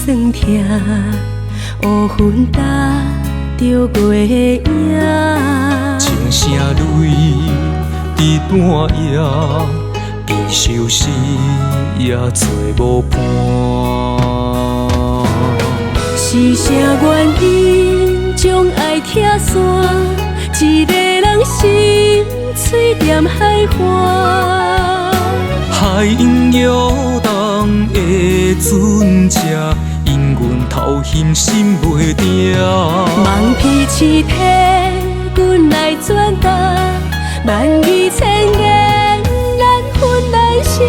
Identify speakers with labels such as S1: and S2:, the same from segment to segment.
S1: 酸痛，乌云搭着月影。
S2: 情声泪伫半夜，悲伤时也做无伴。
S1: 是啥原因将爱拆散？一个人心碎念海岸。
S2: 海涌摇动的船只，因阮头陷心袂定。
S1: 望天赐体，阮来转达，万语千言难分难舍。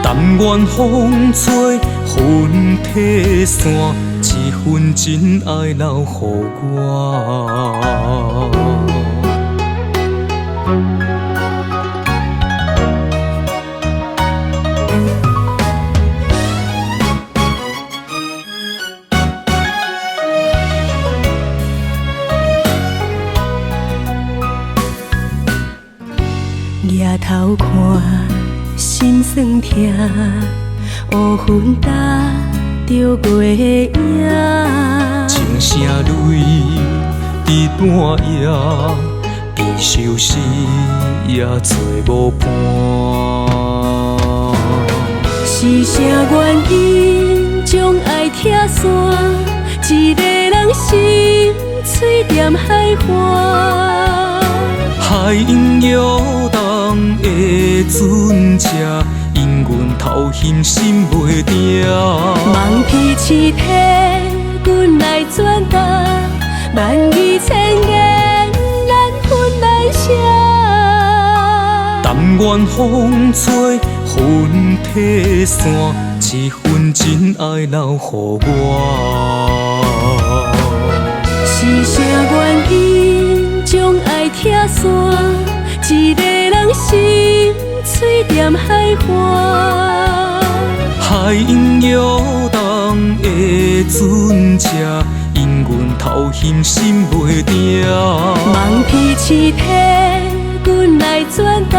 S2: 但愿风吹云褪散，一份真爱留予我。
S1: 抬头看，心酸痛，乌云搭着月影。
S2: 情声泪伫半夜，悲伤时也做无伴。
S1: 是啥原因将爱拆散？一个人心碎念海岸。
S2: 海涌摇动的船只，因阮头陷心袂定。
S1: 望天赐体，阮来转达，万语千言难分难舍。
S2: 但愿风吹云褪散，一份真爱留予我。
S1: 是啥原因将爱拆散？一个人心碎念海岸。
S2: 海涌摇动的船只，因阮头陷心袂定。
S1: 望天赐体，阮来转达，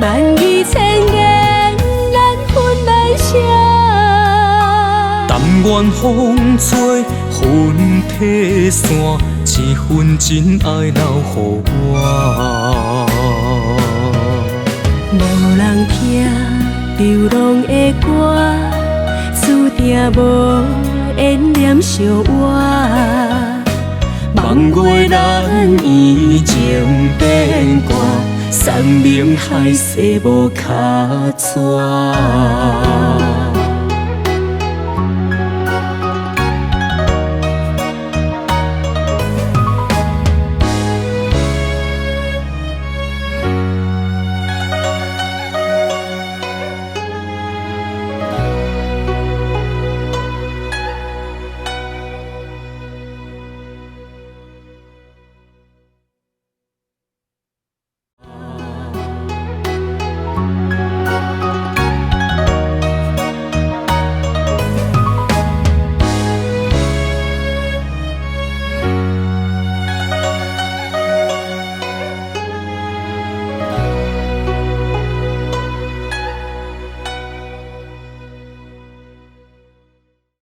S1: 万语千言难分难舍。
S2: 但愿风吹云褪散，一份真爱留予我。
S1: 无人听流浪的歌，注定无缘念相偎。望月咱以情变卦，山盟海誓无卡纸。